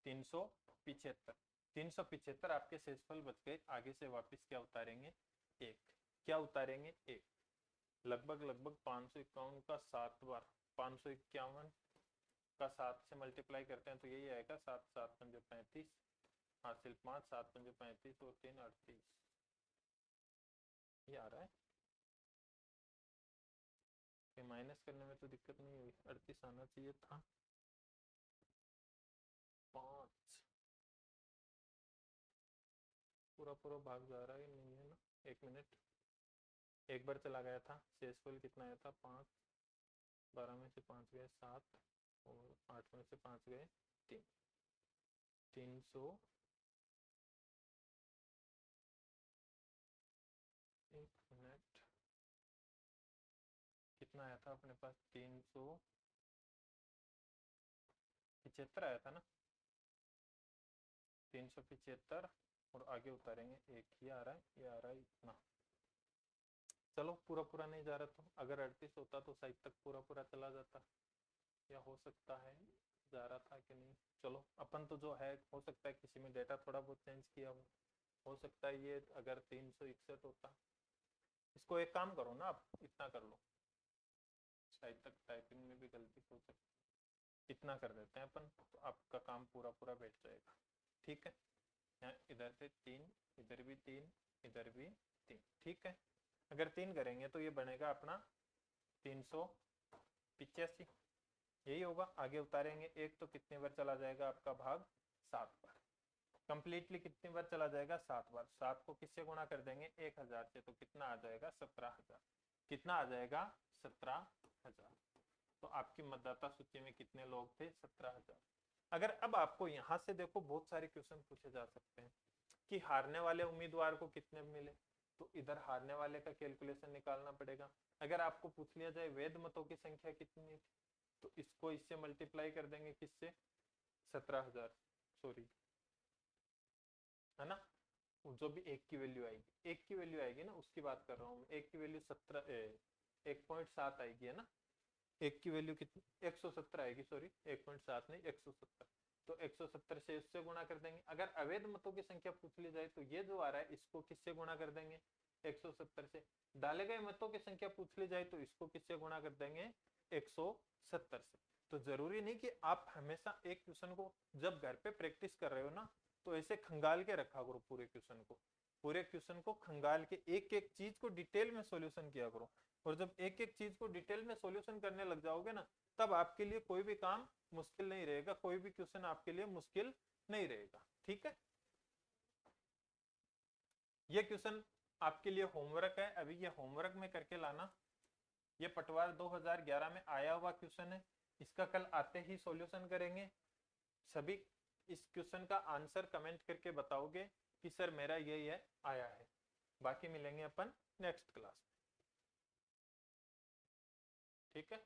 375। 375 आपके शेषफल बच गए। आगे से वापस क्या उतारेंगे, एक। क्या उतारेंगे, एक। लगभग 551 का 7 बार, 551 का 7 से मल्टीप्लाई करते हैं तो यही आएगा 7 7 पंजे 35 हासिल 5 7 पंजे 35 और 3 38 ये आ रहा है। ये माइनस करने में तो दिक्कत नहीं हुई, 38 आना चाहिए था। 5 पूरा पूरा भाग जा रहा है नहीं है ना, 1 मिनट, एक बार चला गया था। शेषफल कितना आया था 5, 12 में से 5 गए 7 और 8 में से 5 गए 3, 300 1 मिनट कितना आया था अपने पास 375 आया था ना, 375 और आगे उतारेंगे एक ही आ रहा है, ये आ रहा है इतना। चलो पूरा पूरा नहीं जा रहा, तो अगर 38 होता तो साइड तक पूरा पूरा चला जाता, या हो सकता है जा रहा था कि नहीं। चलो अपन तो जो है, हो सकता है किसी में डेटा थोड़ा बहुत चेंज किया हो सकता है ये अगर 361 होता। इसको एक काम करो ना, आप इतना कर लो, शायद तक टाइपिंग में भी गलती हो सकती है, इतना कर देते हैं अपन, तो आपका काम पूरा पूरा बैठ जाएगा। ठीक है, यहाँ इधर से 3, इधर भी 3, इधर भी 3, ठीक है। अगर 3 करेंगे तो ये बनेगा अपना 385, यही होगा। आगे उतारेंगे एक तो कितने बार चला जाएगा आपका भाग 7 बार, कंप्लीटली कितनी बार चला जाएगा 7 बार। 7 को किससे गुणा कर देंगे 1000 से, तो कितना आ जाएगा 17000, कितना आ जाएगा 17000। तो आपकी मतदाता सूची में कितने लोग थे 17000। अगर अब आपको यहाँ से देखो बहुत सारे क्वेश्चन पूछे जा सकते हैं कि हारने वाले उम्मीदवार को कितने मिले, तो इधर हारने वाले का कैलकुलेशन निकालना पड़ेगा। अगर आपको पूछ लिया जाए वैध मतों की संख्या कितनी थी, तो इसको इससे मल्टीप्लाई कर देंगे किससे 17000, सॉरी है ना, जो भी एक की वैल्यू आएगी, एक की वैल्यू आएगी ना उसकी बात कर रहा हूँ, एक की वैल्यू 1.7 आएगी है ना, एक की वैल्यू कितनी 170 आएगी, सॉरी 1.7 नहीं 170, तो 170 से इससे गुणा कर देंगे। अगर अवैध मतों की संख्या पूछ ली जाए तो ये जो आ रहा है इसको किससे गुणा कर देंगे 170 से। डाले गए मतों की संख्या पूछ ली जाए तो इसको किससे गुणा कर देंगे 170 से। तो जरूरी नहीं कि आप हमेशा एक क्वेश्चन को जब घर पे प्रैक्टिस कर रहे हो ना तो ऐसे खंगाल के रखा करो, पूरे क्वेश्चन को खंगाल के एक एक चीज को डिटेल में सॉल्यूशन किया करो। और जब एक एक चीज को डिटेल में सॉल्यूशन करने लग जाओगे ना, तब आपके लिए कोई भी काम मुश्किल नहीं रहेगा, कोई भी क्वेश्चन आपके लिए मुश्किल नहीं रहेगा। ठीक है, ये क्वेश्चन आपके लिए होमवर्क है, अभी ये होमवर्क में करके लाना। ये पटवार 2011 में आया हुआ क्वेश्चन है, इसका कल आते ही सॉल्यूशन करेंगे। सभी इस क्वेश्चन का आंसर कमेंट करके बताओगे कि सर मेरा ये आया है। बाकी मिलेंगे अपन नेक्स्ट क्लास में, ठीक है।